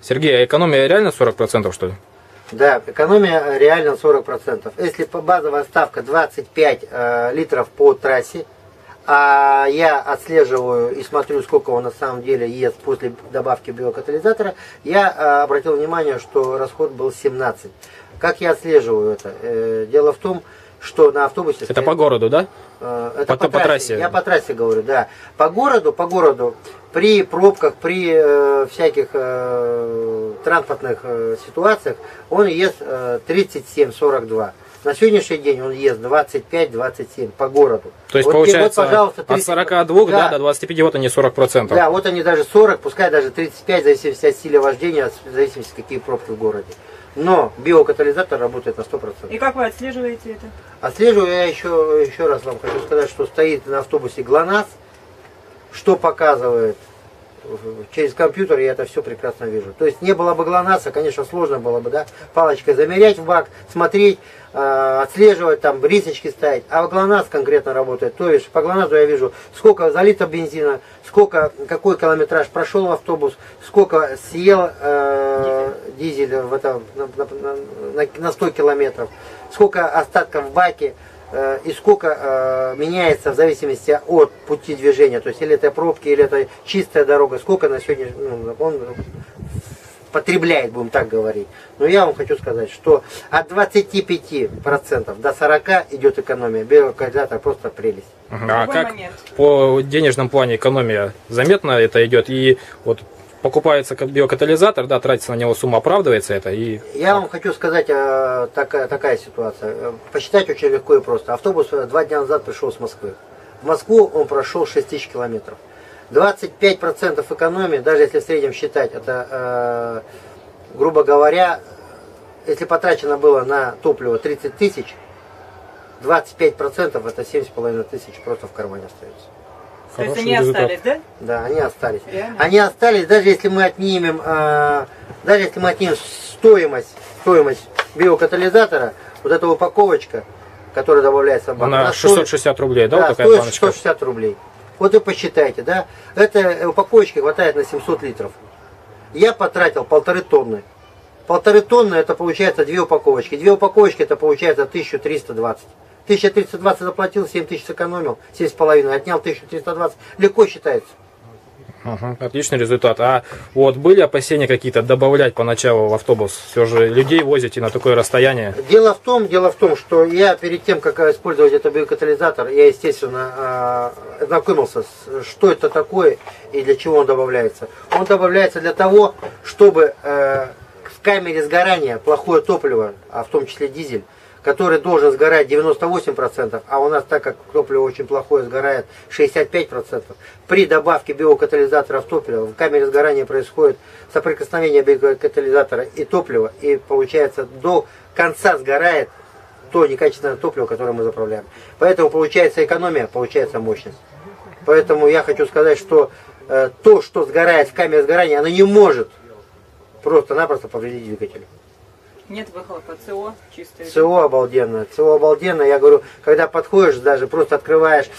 Сергей, а экономия реально 40%, что ли? Да, экономия реально 40%. Если базовая ставка 25 литров по трассе, а я отслеживаю и смотрю, сколько он на самом деле ест после добавки биокатализатора, я обратил внимание, что расход был 17. Как я отслеживаю это? Дело в том, что на автобусе... Это по городу, да? Это по трассе. Я по трассе говорю, да. По городу, при пробках, при всяких транспортных ситуациях он ест 37-42. На сегодняшний день он ест 25-27 по городу. То есть вот, получается, вот, пожалуйста, 30... от 42 да, до 25 вот они 40%. Да, вот они даже 40, пускай даже 35, в зависимости от стиля вождения, в зависимости какие пробки в городе. Но биокатализатор работает на 100%. И как вы отслеживаете это? Отслеживаю я еще раз вам хочу сказать, что стоит на автобусе ГЛОНАСС, что показывает через компьютер, я это все прекрасно вижу. То есть не было бы ГЛОНАССа, конечно, сложно было бы, да, палочкой замерять в бак, смотреть, отслеживать, там, рисочки ставить. А ГЛОНАСС конкретно работает. То есть по ГЛОНАССу я вижу, сколько залито бензина, какой километраж прошел автобус, сколько съел дизель на 100 километров, сколько остатков в баке, и сколько меняется в зависимости от пути движения, то есть или это пробки, или это чистая дорога, сколько на сегодня он потребляет, будем так говорить. Но я вам хочу сказать, что от 25% до 40% идет экономия. Биокатализатор просто прелесть. А как по денежном плане экономия заметно это идет? И вот покупается биокатализатор, да, тратится на него сумма, оправдывается это? И... Я вам хочу сказать, такая ситуация. Посчитать очень легко и просто. Автобус 2 дня назад пришел с Москвы. В Москву он прошел 6000 километров. 25% экономии, даже если в среднем считать, это, грубо говоря, если потрачено было на топливо 30 тысяч, 25% это 7,5 тысяч просто в кармане остается. То есть они остались, да? Да, они остались. Реально? Они остались, даже если мы отнимем стоимость биокатализатора, вот эта упаковочка, которая добавляется в бак, она 660 рублей, да, да, вот такая стоит баночка? 660 рублей. Вот вы посчитайте, да, этой упаковочки хватает на 700 литров. Я потратил 1,5 тонны. 1,5 тонны это получается 2 упаковочки. 2 упаковочки это получается 1320. 1320 заплатил, 7000 сэкономил, 7,5, отнял 1320. Легко считается. Отличный результат. А вот были опасения какие-то добавлять поначалу в автобус? Все же людей возите на такое расстояние. Дело в том, что я перед тем, как использовать этот биокатализатор, я, естественно, ознакомился, что это такое и для чего он добавляется. Он добавляется для того, чтобы в камере сгорания плохое топливо, а в том числе дизель, который должен сгорать 98%, а у нас, так как топливо очень плохое, сгорает 65%, при добавке биокатализатора в топливо в камере сгорания происходит соприкосновение биокатализатора и топлива, и получается до конца сгорает то некачественное топливо, которое мы заправляем. Поэтому получается экономия, получается мощность. Поэтому я хочу сказать, что то, что сгорает в камере сгорания, оно не может просто-напросто повредить двигатель. Нет выхлопа, СО чистое. СО обалденно. СО обалденно. Я говорю, когда подходишь, даже просто открываешь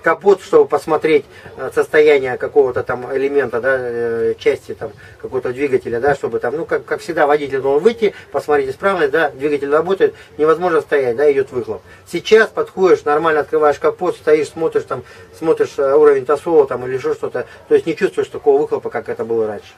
капот, чтобы посмотреть состояние какого-то там элемента, да, части там какого-то двигателя, да, чтобы там, ну, как всегда, водитель должен выйти, посмотреть исправность, да, двигатель работает, невозможно стоять, да, идет выхлоп. Сейчас подходишь, нормально открываешь капот, стоишь, смотришь уровень ТОСО там или еще что-то, то есть не чувствуешь такого выхлопа, как это было раньше.